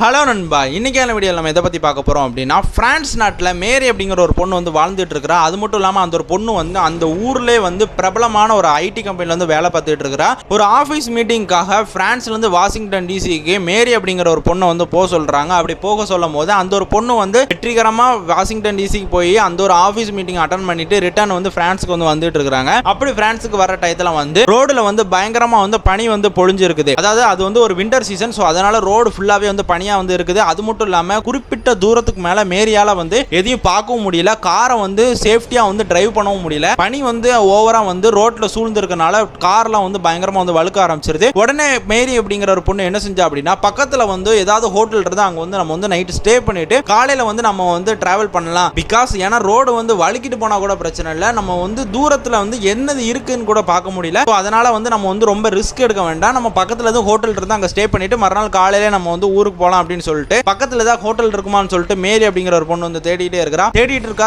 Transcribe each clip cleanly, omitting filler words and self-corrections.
Hello நண்பா, இன்னைக்கான வீடியோவில் நம்ம எதை பற்றி பார்க்க போகிறோம் அப்படின்னா, பிரான்ஸ் நாட்டில் மேரி அப்படிங்கிற ஒரு பொண்ணு வந்து வாழ்ந்துட்டு இருக்கிறா. அது மட்டும் இல்லாமல் அந்த ஒரு பொண்ணு வந்து அந்த ஊர்லேயே வந்து பிரபலமான ஒரு ஐடி கம்பெனியில் வந்து வேலை பார்த்துட்டு இருக்கிறா. ஒரு ஆஃபீஸ் மீட்டிங்காக பிரான்ஸ்லேருந்து வாஷிங்டன் டிசிக்கு மேரி அப்படிங்கிற ஒரு பொண்ணை வந்து போக சொல்கிறாங்க. அப்படி போக சொல்லும் போது அந்த ஒரு பொண்ணு வந்து வெற்றிகரமாக வாஷிங்டன் டிசிக்கு போய் அந்த ஒரு ஆஃபீஸ் மீட்டிங் அட்டன் பண்ணிட்டு ரிட்டர்ன் வந்து பிரான்ஸுக்கு வந்து வந்துட்டு இருக்கிறாங்க. அப்படி பிரான்ஸுக்கு வர டயத்தில் வந்து ரோடில் வந்து பயங்கரமாக வந்து பனி வந்து பொழிஞ்சிருக்குது. அதாவது அது வந்து ஒரு விண்டர் சீசன். ஸோ அதனால ரோடு ஃபுல்லாகவே வந்து பனி வந்து இருக்குது. அது மட்டும் இல்லாம குறிப்பிட்ட தூரத்துக்கு மேல மேரியால வந்து எதையும் பார்க்கவும் முடியல, காரை வந்து சேஃப்டியா வந்து டிரைவ் பண்ணவும் முடியல. பனி வந்து ஓவரா வந்து ரோட்ல சூழ்ந்து இருக்கனால கார்லாம் வந்து பயங்கரமா வந்து வழுக்க ஆரம்பிச்சிருது. உடனே மேரி அப்படிங்கிற ஒரு பொண்ணு என்ன செஞ்சா அப்படின்னா, பக்கத்துல வந்து ஏதாவது ஹோட்டல் இருந்தா அங்க வந்து நம்ம வந்து நைட் ஸ்டே பண்ணிட்டு காலையில வந்து நம்ம வந்து டிராவல் பண்ணலாம். பிகாஸ் ஏன்னா ரோடு வந்து வழுக்கிட்டு போனா கூட பிரச்சனை இல்லை, நம்ம வந்து தூரத்துல வந்து என்னது இருக்குன்னு கூட பார்க்க முடியல. அதனால வந்து நம்ம வந்து ரொம்ப ரிஸ்க் எடுக்க வேண்டாம், நம்ம பக்கத்துல இருந்து ஹோட்டல் இருந்தா அங்க ஸ்டே பண்ணிட்டு மறுநாள் காலையில நம்ம வந்து ஊருக்கு போகலாம் அப்படின்னு சொல்லிட்டு பக்கத்துல ஏதாவது ஹோட்டல் இருக்குமான்னு சொல்லிட்டு மேரி அப்படிங்கிற ஒரு பொண்ணு வந்து தேடிட்டே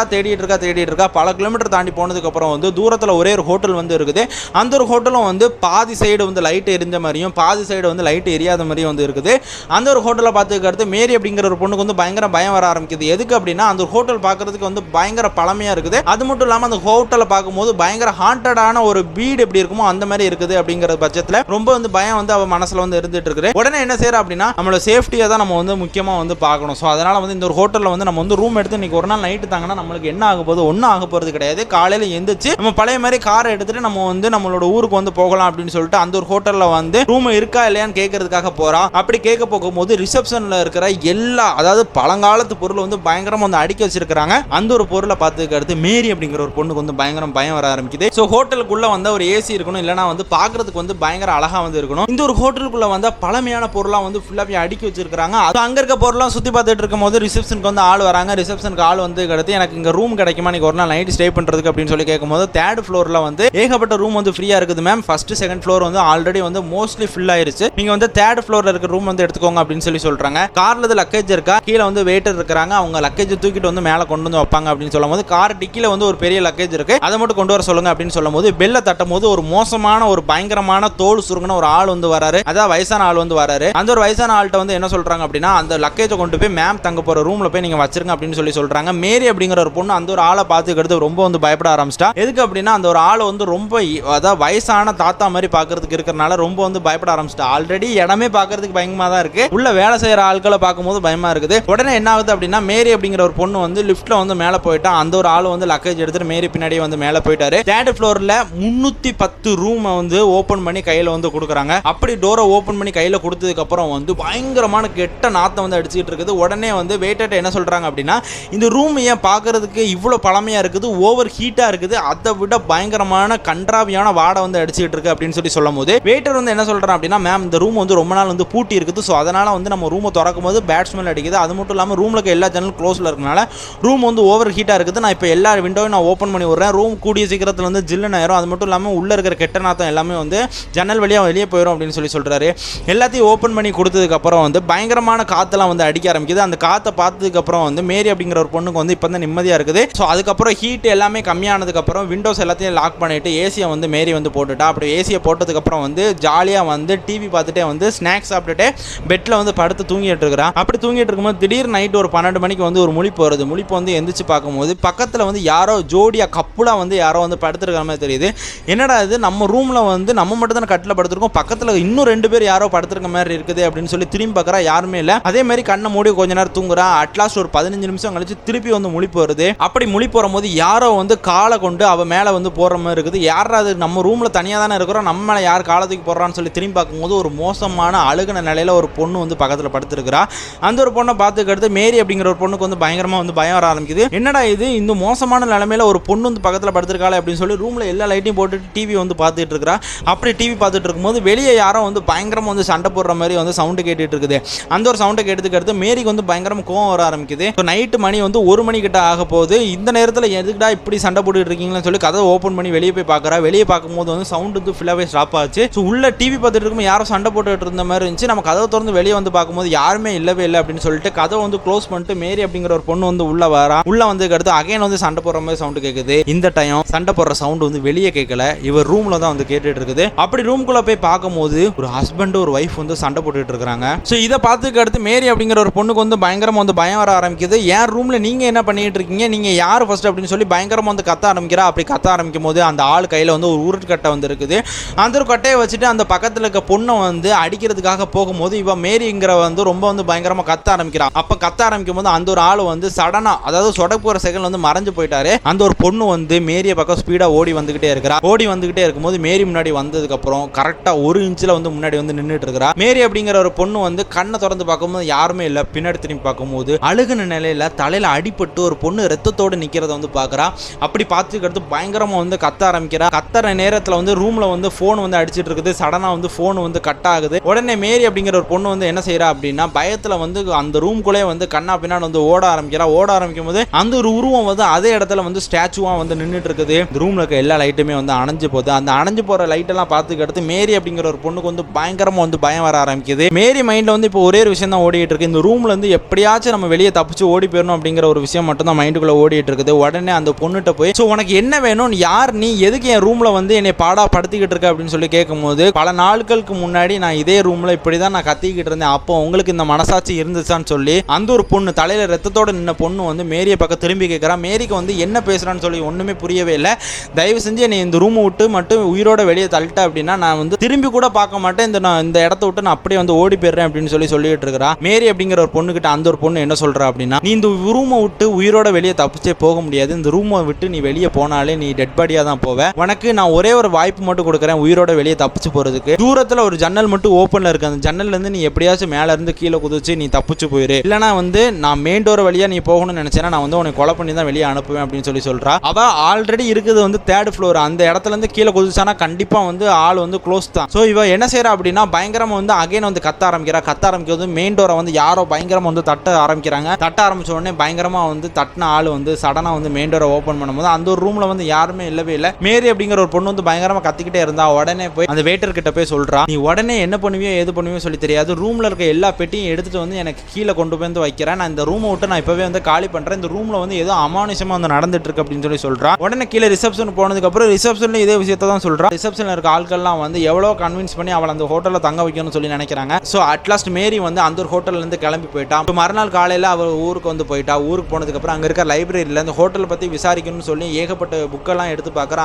இருக்கா. பல கிலோமீட்டர் தாண்டி போனதுக்கு அப்புறம் வந்து தூரத்துல ஒரே ஒரு ஹோட்டல் வந்து இருக்குது. அந்த ஒரு ஹோட்டலும் வந்து பாதி சைடு வந்து லைட் எரிஞ்ச மாதிரியும் பாதி சைடு வந்து லைட் எரியாத மாதிரியும் வந்து இருக்குது. அந்த ஒரு ஹோட்டலை பார்த்துக்கு அடுத்து மேரி அப்படிங்கிற ஒரு பொண்ணுக்கு வந்து பயங்கர பயம் வர ஆரம்பிக்குது. எதுக்கு அப்படின்னா, அந்த ஒரு ஹோட்டல் பார்க்கறதுக்கு வந்து பயங்கர பழமையா இருக்குது. அது மட்டும் இல்லாமல் அந்த ஹோட்டலை பார்க்கும்போது பயங்கர ஹாண்டடான ஒரு வீடு எப்படி இருக்குமோ அந்த மாதிரி இருக்குது. அப்படிங்கிற பட்சத்தில் ரொம்ப வந்து பயம் வந்து அவ மனசுல வந்து இருந்துட்டு இருக்குது. உடனே என்ன செய்யற அப்படின்னா, நம்மளோட சேஃப்டியை தான் நம்ம வந்து முக்கியமாக வந்து பார்க்கணும். ஸோ அதனால் வந்து இந்த ஒரு ஹோட்டலில் வந்து நம்ம வந்து ரூம் எடுத்து இன்றைக்கி ஒரு நாள் நைட்டு தாங்கன்னா நம்மளுக்கு என்ன ஆக போகுது, ஒன்றும் ஆக போகிறது கிடையாது. காலையில் எந்திரிச்சு நம்ம பழைய மாதிரி காரை எடுத்துகிட்டு நம்ம வந்து நம்மளோட ஊருக்கு வந்து போகலாம் அப்படின்னு சொல்லிட்டு அந்த ஒரு ஹோட்டலில் வந்து ரூம் இருக்கா இல்லையான்னு கேட்கறதுக்காக போகிறோம். அப்படி கேட்க போகும்போது ரிசப்ஷனில் இருக்கிற எல்லா, அதாவது பழங்காலத்து பொருள் வந்து பயங்கரமாக வந்து அடுக்கி வச்சிருக்கிறாங்க. அந்த ஒரு பொருளை பார்த்துக்கு அடுத்து மேரி அப்படிங்கிற ஒரு பொண்ணுக்கு வந்து பயங்கரம் பயம் வர ஆரம்பிக்குது. ஸோ ஹோட்டலுக்குள்ளே வந்து ஒரு ஏசி இருக்கணும், இல்லைனா வந்து பார்க்கறதுக்கு வந்து பயங்கர அழகாக வந்து இருக்கணும். இந்த ஒரு ஹோட்டலுக்குள்ளே வந்து பழமையான பொருளாக வந்து ஃபுல்லாக அடுக்கி வச்சிருக்காங்க. அது அங்கே இருக்க பொருளாக சுற்றி பார்த்துட்டு இருக்கும் போது ரிசப்ஷனுக்கு வந்து ஆள் வராங்க. ரிசப்ஷனுக்கு ஆள் வந்து கிடைத்து எனக்கு இங்கே ரூம் கிடைக்குமா, நீங்கள் ஒரு நாள் நைட் ஸ்டே பண்ணுறதுக்கு அப்படின்னு சொல்லி கேட்கும்போது, தேர்ட் ஃப்ளோரில் வந்து ஏகப்பட்ட ரூம் வந்து ஃப்ரீயாக இருக்குது மேம். ஃபர்ஸ்ட் செகண்ட் ஃப்ளோர் வந்து ஆல்ரெடி வந்து மோஸ்ட்லி ஃபில் ஆயிருச்சு, நீங்கள் வந்து தேர்ட் ஃப்ளோரில் இருக்க ரூம் வந்து எடுத்துக்கோங்க அப்படின்னு சொல்லி சொல்கிறாங்க. காரில் வந்து லக்கேஜ் இருக்கா, கீழே வந்து வெயிட்டர் இருக்கிறாங்க, அவங்க லக்கேஜ் தூக்கிட்டு வந்து மேலே கொண்டு வந்து வைப்பாங்க அப்படின்னு சொல்லும் போது, கார் டிக்கியில் வந்து ஒரு பெரிய லக்கேஜ் இருக்கு, அதை மட்டும் கொண்டு வர சொல்லுங்க அப்படின்னு சொல்லும் போது, பெல்லை தட்டும் போது ஒரு மோசமான ஒரு பயங்கரமான தோல் சுருங்கின ஒரு ஆள் வந்து வராரு. அதாவது வயசான ஆள் வந்து வராரு. அந்த ஒரு வயசான ஆள்கிட்ட வந்து என்ன சொல்றாங்க அப்படின்னா, அந்த லக்கேஜை கொண்டு போய் மேம் தங்க போற ரூம்ல போய் நீங்க வச்சிருங்க அப்படின்னு சொல்லி சொல்றாங்க. மேரி அப்படிங்கிற ஒரு பொண்ணு அந்த ஒரு ஆளை பார்த்துக்கிறது ரொம்ப வந்து பயப்பட ஆரம்பிச்சிட்டா. எதுக்கு அப்படின்னா, அந்த ஒரு ஆளை வந்து ரொம்ப, அதாவது வயசான தாத்தா மாதிரி பார்க்கறதுக்கு இருக்கிறனால ரொம்ப வந்து பயப்பட ஆரம்பிச்சிட்டா. ஆல்ரெடி இடமே பார்க்கறதுக்கு பயமா தான் இருக்கு, உள்ள வேலை செய்யற ஆட்களை பார்க்கும்போது பயமா இருக்குது. உடனே என்ன ஆகுது அப்படின்னா, மேரி அப்படிங்கிற ஒரு பொண்ணு வந்து லிஃப்ட்ல வந்து மேலே போயிட்டா. அந்த ஒரு ஆள் வந்து லக்கேஜ் எடுத்துட்டு மேரி பின்னாடியே வந்து மேலே போயிட்டாரு. தேர்ட் ஃப்ளோர்ல 310 ரூம் வந்து ஓபன் பண்ணி கையில வந்து கொடுக்குறாங்க. அப்படி டோரை ஓபன் பண்ணி கையில கொடுத்ததுக்கு அப்புறம் வந்து பயங்கரமான கெட்ட நாத்தம் வந்து அடிச்சுட்டு இருக்குது. உடனே வந்து வெயிட்டர் என்ன சொல்றாங்க அப்படின்னா, இந்த ரூம் ஏன் பார்க்கறதுக்கு இவ்வளோ பழமையா இருக்குது, ஓவர் ஹீட்டா இருக்குது, அதை விட பயங்கரமான கன்றாவியான வாடை வந்து அடிச்சுட்டு இருக்கு அப்படின்னு சொல்லி சொல்லும் போது, வெயிட்டர் வந்து என்ன சொல்றான் அப்படின்னா, மேம் இந்த ரூம் வந்து ரொம்ப நாள் வந்து பூட்டி இருக்குது, ஸோ அதனால வந்து நம்ம ரூமை திறக்கும் போது பேட் ஸ்மெல் அடிக்குது. அது மட்டும் இல்லாமல் ரூம்ல இருக்க எல்லா ஜன்னல் க்ளோஸ்ல இருக்கனால ரூம் வந்து ஓவர் ஹீட்டா இருக்குது. நான் இப்போ எல்லா விண்டோவையும் நான் ஓப்பன் பண்ணி விடுறேன், ரூம் கூடிய சீக்கிரத்தில் வந்து ஜில்லுன்னு ஆயிரும். அது மட்டும் இல்லாமல் உள்ள இருக்கிற கெட்ட நாத்தம் எல்லாமே வந்து ஜன்னல் வழியாக வெளியே போயிடும் அப்படின்னு சொல்லி சொல்றாரு. எல்லாத்தையும் ஓப்பன் பண்ணி கொடுத்ததுக்கு அப்புறம் வந்து பயங்கரமான காத்தெல்லாம் வந்து அடிக்க ஆரம்பிக்குது. அந்த காற்றை பார்த்ததுக்கு அப்புறம் வந்து மேரி அப்படிங்கிற ஒரு பொண்ணுக்கு வந்து இப்போ தான் நிம்மதியாக இருக்குது. ஸோ அதுக்கப்புறம் ஹீட் எல்லாமே கம்மியானதுக்கு அப்புறம் விண்டோஸ் எல்லாத்தையும் லாக் பண்ணிட்டு ஏசியை வந்து மேரி வந்து போட்டுட்டா. அப்படி ஏசியை போட்டதுக்கப்புறம் வந்து ஜாலியாக வந்து டிவி பார்த்துட்டே வந்து ஸ்நாக்ஸ் சாப்பிட்டுட்டு பெட்டில் வந்து படுத்து தூங்கிட்டு இருக்கிறா. அப்படி தூங்கிட்டு இருக்கும்போது திடீர் நைட் ஒரு 12 மணிக்கு வந்து ஒரு முழிப்பு வருது. முழிப்பு வந்து எந்திரிச்சு பார்க்கும்போது பக்கத்தில் வந்து யாரோ ஜோடியா கப்புலா வந்து யாரோ வந்து படுத்துருக்கிற மாதிரி தெரியுது. என்னடா இது, நம்ம ரூமில் வந்து நம்ம மட்டும் தான் கட்டில் படுத்துருக்கோம், பக்கத்தில் இன்னும் 2 பேர் யாரோ படுத்துருக்க மாதிரி இருக்குது அப்படின்னு சொல்லி திரும்பி பார்க்குறா. யாருமே இல்லை. அதே மாதிரி கண்ணை மூடி கொஞ்ச நேரம் தூங்குறா. அட்லாஸ்ட் ஒரு 15 நிமிஷம் கழிச்சு திருப்பி வந்து முழிப்பு வருது. அப்படி முழிப்பு வரும்போது யாரோ வந்து காலை கொண்டு அவ மேலே வந்து போடுற மாதிரி இருக்குது. யாராவது நம்ம ரூம்ல தனியாக தானே இருக்கிறோம், நம்ம மேலே யார் காலத்துக்கு போடுறான்னு சொல்லி திரும்பி பார்க்கும்போது ஒரு மோசமான அழுகின நிலையில ஒரு பொண்ணு வந்து பக்கத்தில் படுத்துருக்கிறா. அந்த ஒரு பொண்ணை பார்த்துக்கிறது மேரி அப்படிங்கிற ஒரு பொண்ணுக்கு வந்து பயங்கரமாக வந்து பயம் வர ஆரம்பிக்குது. என்னடா இது, இந்த மோசமான நிலைமையில ஒரு பொண்ணு வந்து பக்கத்தில் படுத்திருக்காளே அப்படின்னு சொல்லி ரூம்ல எல்லா லைட்டையும் போட்டுட்டு டிவி வந்து பார்த்துட்டு இருக்கிறா. அப்படி டிவி பார்த்துட்டு இருக்கும்போது வெளியே யாரோ வந்து பயங்கரமாக வந்து சண்டை போடுற மாதிரி வந்து சவுண்டு கேட்டுட்டு இருக்குது. அந்த ஒரு சவுண்டை கேட்டதுக்கு மேரிக்கு வந்து பயங்கரமாக கோவம் வர ஆரம்பிக்குது. நைட்டு மணி வந்து 1 மணி கிட்ட ஆக போகுது. இந்த நேரத்தில் எதுக்குடா இப்படி சண்டை போட்டுட்டு இருக்கீங்கன்னு சொல்லி கதை ஓப்பன் பண்ணி வெளியே போய் பார்க்குறா. வெளியே பார்க்கும்போது வந்து சவுண்ட் வந்து ஃபுல்லாகவே ஸ்டாப் ஆச்சு. ஸோ உள்ள டிவி பார்த்துட்டு இருக்கும் யாரும் சண்டை போட்டுட்டு இருந்த மாதிரி இருந்துச்சு. நம்ம கதவை திறந்து வெளியே வந்து பார்க்கும்போது யாருமே இல்லவே இல்லை அப்படின்னு சொல்லிட்டு கதவை வந்து க்ளோஸ் பண்ணிட்டு மேரி அப்படிங்கிற ஒரு பொண்ணு வந்து உள்ள வரா. உள்ள வந்து அடுத்து அகைன் வந்து சண்டை போடுற மாதிரி சவுண்டு கேட்குது. இந்த டைம் சண்டை போடுற சவுண்ட் வந்து வெளியே கேட்கல, இவர் ரூம்ல தான் வந்து கேட்டுட்டு இருக்குது. அப்படி ரூம்குள்ள போய் பார்க்கும்போது ஒரு ஹஸ்பண்ட் ஒரு ஒய்ஃப் வந்து சண்டை போட்டுட்டு இருக்காங்க. ஸோ இதை பார்த்து பார்த்ததுக்கு அடுத்து மேரி அப்படிங்கிற ஒரு பொண்ணுக்கு வந்து பயங்கரமாக வந்து பயம் வர ஆரம்பிக்குது. என் ரூமில் நீங்கள் என்ன பண்ணிட்டு இருக்கீங்க, நீங்கள் யார் ஃபர்ஸ்ட் அப்படின்னு சொல்லி பயங்கரமாக வந்து கத்த ஆரம்பிக்கிறா. அப்படி கத்த ஆரம்பிக்கும் போது அந்த ஆள் கையில் வந்து ஒரு உருட்டுக்கட்டை வந்து இருக்குது. அந்த ஒரு கட்டையை வச்சுட்டு அந்த பக்கத்தில் இருக்க பொண்ணை வந்து அடிக்கிறதுக்காக போகும்போது இவன் மேரிங்கிற வந்து ரொம்ப வந்து பயங்கரமாக கத்த ஆரம்பிக்கிறான். அப்போ கத்த ஆரம்பிக்கும் போது அந்த ஒரு ஆள் வந்து சடனா, அதாவது சொடக்கு ஒரு செகண்ட் வந்து மறைஞ்சு போயிட்டாரு. அந்த ஒரு பொண்ணு வந்து மேரிய பக்கம் ஸ்பீடாக ஓடி வந்துகிட்டே இருக்கிறா. ஓடி வந்துகிட்டே இருக்கும்போது மேரி முன்னாடி வந்ததுக்கு அப்புறம் கரெக்டாக 1 இன்ச்சில் வந்து முன்னாடி வந்து நின்றுட்டு இருக்கிறா. மேரி அப்படிங்கிற ஒரு பொண்ணு வந்து கண்ணை திறந்து பார்க்கும்போது யாருமே இல்லை. பின்னாடி திரும்பி பார்க்கும்போது அழுகுன நிலையில தலையில அடிபட்டு ஒரு பொண்ணு ரத்தத்தோடு நிக்கிறத வந்து பார்க்குறா. அப்படி பார்த்துக்கிறது பயங்கரமா வந்து கத்த ஆரம்பிக்கிறா. கத்துற நேரத்தில் வந்து ரூம்ல வந்து ஃபோன் வந்து அடிச்சிட்டு இருக்குது. சடனா வந்து ஃபோன் வந்து கட் ஆகுது. உடனே மேரி அப்படிங்கிற ஒரு பொண்ணு வந்து என்ன செய்யறா அப்படின்னா பயத்துல வந்து அந்த ரூம்குள்ளே வந்து கண்ணா பின்னாடி வந்து ஓட ஆரம்பிக்கிறா. ஓட ஆரம்பிக்கும் போது அந்த ஒரு உருவம் வந்து அதே இடத்துல வந்து ஸ்டாச்சுவா வந்து நின்றுட்டு இருக்குது. ரூம்ல இருக்க எல்லா லைட்டுமே வந்து அணைஞ்சு போகுது. அந்த அணைஞ்சு போற லைட் எல்லாம் பார்த்துக்கிறது மேரி அப்படிங்கிற ஒரு பொண்ணுக்கு வந்து பயங்கரமா வந்து பயம் வர ஆரம்பிக்குது. மேரி மைண்ட்ல வந்து இப்போ ஒரே ஒரு விஷயம் தான் ஓடிட்டு இருக்கு. இந்த ரூம்ல இருந்து எப்படியாச்சும் நம்ம வெளியே தப்பிச்சு ஓடி போயிடணும் அப்படிங்கிற ஒரு விஷயம் மட்டும் தான் மைண்டுக்குள்ள ஓடிட்டு இருக்குது. உடனே அந்த பொண்ணுகிட்ட போய் உனக்கு என்ன வேணும், யார் நீ, எதுக்கு என் ரூம்ல வந்து என்னை பாடா படுத்திக்கிட்டு இருக்க அப்படின்னு சொல்லி கேட்கும்போது பல நாட்களுக்கு முன்னாடி நான் இதே ரூம்ல இப்படிதான் நான் கத்திக்கிட்டு இருந்தேன். அப்போ உங்களுக்கு இந்த மனசாட்சி இருந்துச்சான்னு சொல்லி அந்த ஒரு பொண்ணு தலையில ரத்தத்தோட நின்ன பொண்ணு வந்து மேரிய பக்கம் திரும்பி கேட்கிறா. மேரிக்கு வந்து என்ன பேசுறான்னு சொல்லி ஒண்ணுமே புரியவே இல்லை. தயவு செஞ்சு என்னை இந்த ரூமை விட்டு மட்டும் உயிரோட வெளியே தள்ளிட்ட அப்படின்னா நான் வந்து திரும்பி கூட பார்க்க மாட்டேன். இந்த இடத்த விட்டு நான் அப்படியே வந்து ஓடி போயிடுறேன் அப்படின்னு சொல்லிட்டு இருக்கிறா. மேரி அப்படிங்கிற ஒரு பொண்ணு கிட்ட அந்த ஒரு பொண்ணு என்ன சொல்றா அப்படின்னா, நீ இந்த ரூமை விட்டு உயிரோட வெளியே தப்பிச்சே போக முடியாது. இந்த ரூமை விட்டு நீ வெளியே போனாலே நீ டெட் பாடியா தான் போவ. உனக்கு நான் ஒரே ஒரு வாய்ப்பு மட்டும் கொடுக்குறேன் உயிரோட வெளியே தப்பிச்சு போறதுக்கு. தூரத்துல ஒரு ஜன்னல் மட்டும் ஓப்பன்ல இருக்கு. அந்த ஜன்னல்ல இருந்து நீ எப்படியாச்சும் மேல இருந்து கீழே குதிச்சு நீ தப்பிச்சு போயிரு. இல்லனா வந்து நான் மெயின் டோர் வழியா நீ போகணும்னு நினைச்சேன்னா நான் வந்து உன்னை கொலை பண்ணி தான் வெளியே அனுப்புவேன் அப்படின்னு சொல்றா. அவ ஆல்ரெடி இருக்குது வந்து 3rd ஃப்ளோர். அந்த இடத்துல இருந்து கீழே குதிச்சானா கண்டிப்பா வந்து ஆள் வந்து க்ளோஸ் தான். ஸோ இவ என்ன செய்யறா அப்படின்னா பயங்கரமா வந்து அகைன் வந்து கத்த ஆரம்பிக்கிறது. மெயின் டோரை வந்து யாரோ பயங்கரமா வந்து தட்ட ஆரம்பிக்கிறாங்க. தட்ட ஆரம்பிச்ச உடனே பயங்கரமா வந்து தட்டின ஆள் வந்து சடனா வந்து மெயின் டோரை ஓப்பன் பண்ணும்போது அந்த ஒரு ரூம்ல வந்து யாருமே இல்லவே இல்லை. மேரி அப்படிங்கிற ஒரு பொண்ணு வந்து பயங்கரமா கத்திக்கிட்டே இருந்தா. உடனே போய் அந்த வெயிட்டர் கிட்ட போய் சொல்றா, நீ உடனே என்ன பண்ணுவியோ ஏது பண்ணுவியோ சொல்லி தெரியாது, ரூம்ல இருக்க எல்லா பெட்டியும் எடுத்துட்டு வந்து எனக்கு கீழே கொண்டு போய் வந்து வைக்கிறேன். நான் இந்த ரூமை விட்டு நான் இப்பவே வந்து காலி பண்றேன். இந்த ரூம்ல வந்து ஏதோ அமானுஷமா வந்து நடந்துட்டு இருக்கு அப்படின்னு சொல்றா. உடனே கீழே ரிசப்ஷன் போனதுக்கு அப்புறம் ரிசப்ஷன்ல இதே விஷயத்தை தான் சொல்றா. ரிசப்ஷன்ல இருக்க ஆட்கள்லாம் வந்து எவ்வளோ கன்வின்ஸ் பண்ணி அவளை அந்த ஹோட்டல்ல தங்க வைக்கணும்னு சொல்லி நினைக்கிறாங்க. ஸோ அட்லாஸ்ட் மேரி வந்து அந்த ஒரு ஹோட்டல்ல இருந்து கிளம்பி போயிட்டா. மறுநாள் காலையில அவள் ஊருக்கு வந்து போயிட்டா. ஊருக்கு போனதுக்கு அப்புறம் அங்க இருக்க லைப்ரரியில அந்த ஹோட்டலை பத்தி விசாரிக்கணும்னு சொல்லி ஏகப்பட்ட புக்கெல்லாம் எடுத்து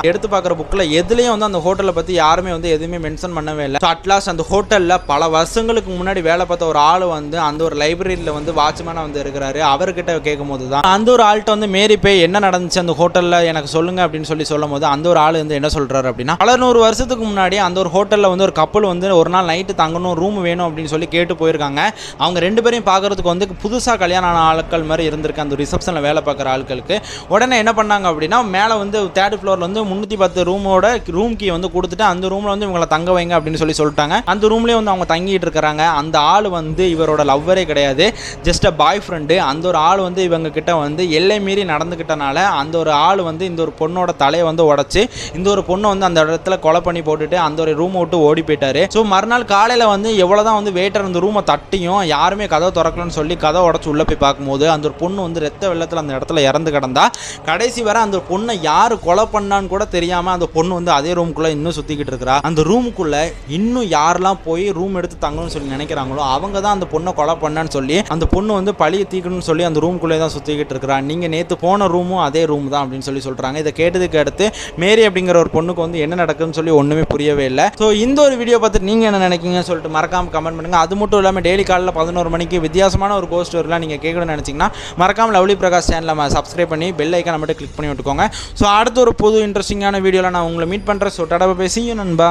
பார்க்குற புக்கில் எதுலேயும் வந்து அந்த ஹோட்டலை பற்றி யாருமே வந்து எதுவுமே மென்ஷன் பண்ணவே இல்லை. ஸோ அட்லாஸ்ட் அந்த ஹோட்டலில் பல வருஷங்களுக்கு முன்னாடி வேலை பார்த்த ஒரு ஆள் வந்து அந்த ஒரு லைப்ரரியில் வந்து வாட்ச்மேனாக வந்து இருக்கிறாரு. அவர்கிட்ட கேட்கும் போது தான் அந்த ஒரு ஆள்கிட்ட வந்து மேரி போய் என்ன நடந்துச்சு அந்த ஹோட்டலில் எனக்கு சொல்லுங்க அப்படின்னு சொல்லும் போது அந்த ஒரு ஆள் வந்து என்ன சொல்றாரு அப்படின்னா, பல 100 வருஷத்துக்கு முன்னாடி அந்த ஒரு ஹோட்டலில் வந்து ஒரு கப்பல் வந்து ஒரு நாள் நைட்டு தங்கணும், ரூம் வேணும் அப்படின்னு சொல்லி கேட்டு போயிருக்காங்க. அவங்க 2 பேரையும் பார்க்கறதுக்கு வந்து புதுசாக கல்யாணம் ஆன ஆட்கள் மாதிரி இருந்திருக்கு அந்த ரிசப்ஷனில் வேலை பார்க்குற ஆட்களுக்கு. உடனே என்ன பண்ணாங்க அப்படின்னா, மேலே வந்து 3rd ஃப்ளோரில் வந்து 310 ரூமோட ரூம் கீ வந்து கொடுத்துட்டு அந்த ரூமில் வந்து இவங்களை தங்க வைங்க அப்படின்னு சொல்லிட்டாங்க. அந்த ரூம்லேயே வந்து அவங்க தங்கிட்டு இருக்கிறாங்க. அந்த ஆள் வந்து இவரோட லவ்வரே கிடையாது, ஜஸ்ட் அ பாய் ஃப்ரெண்டு. அந்த ஒரு ஆள் வந்து இவங்க கிட்ட வந்து எல்லை மீறி நடந்துக்கிட்டனால அந்த ஒரு ஆள் வந்து இந்த ஒரு பொண்ணோட தலையை வந்து உடச்சி இந்த ஒரு பொண்ணை வந்து அந்த இடத்துல கொலை பண்ணி போட்டுட்டு அந்த ஒரு ரூமை விட்டு ஓடி போயிட்டாரு. ஸோ மறுநாள் காலையில் வந்து எவ்வளோதான் வந்து வெயிட்டர் அந்த ரூமை தட்டியும் யாருமே கதவை திறக்கலன்னு சொல்லி கதை உடச்சி உள்ளே போய் பார்க்கும்போது அந்த ஒரு பொண்ணு வந்து ரத்த வெள்ளத்தில் அந்த இடத்துல இறந்து கிடந்தா. கடைசி வரை அந்த பொண்ணை யார் கொலை பண்ணான்னு கூட தெரியாமல் அந்த பொண்ணு வந்து அதே ரூமுக்குள்ளே இன்னும் சுற்றிக்கிட்டு இருக்கிறா. அந்த ரூமுக்குள்ளே இன்னும் யாரெல்லாம் போய் ரூம் எடுத்து தங்கணும்னு சொல்லி நினைக்கிறாங்களோ அவங்க தான் அந்த பொண்ணை கொலை பண்ணான்னு சொல்லி அந்த பொண்ணு வந்து பழியை தீக்கணும்னு சொல்லி அந்த ரூமுக்குள்ளே தான் சுற்றிக்கிட்டு இருக்கிறா. நீங்கள் நேற்று போன ரூமும் அதே ரூம் தான் அப்படின்னு சொல்கிறாங்க. இதை கேட்டதுக்கு அடுத்து மேரி அப்படிங்கிற ஒரு பொண்ணுக்கு வந்து என்ன நடக்குதுன்னு சொல்லி ஒன்றுமே புரியவே இல்லை. ஸோ இந்த ஒரு வீடியோ பார்த்துட்டு நீங்கள் என்ன நினைக்கிங்கன்னு சொல்லிட்டு மறக்காமல் கமெண்ட் பண்ணுங்கள். அது மட்டும் இல்லாமல் டெய்லி காலையில் 11 மணிக்கு வித்தியாசமான ஒரு கோஸ்ட் ஸ்டோரிலாம் நீங்கள் கேட்கணும்னு நினச்சிங்கன்னா மறக்காமல் லவ்லி பிரகாஷ் சேனலை சப்ஸ்கிரைப் பண்ணி பெல் ஐக்கானை மட்டும் கிளிக் பண்ணி விட்டுக்கோங்க. ஸோ அடுத்த ஒரு புது இன்ட்ரெஸ்டிங்கான வீடியோவில் நான் உங்களை மீட் பண்ணுறேன். ஸோ டடா பை, see you நண்பா.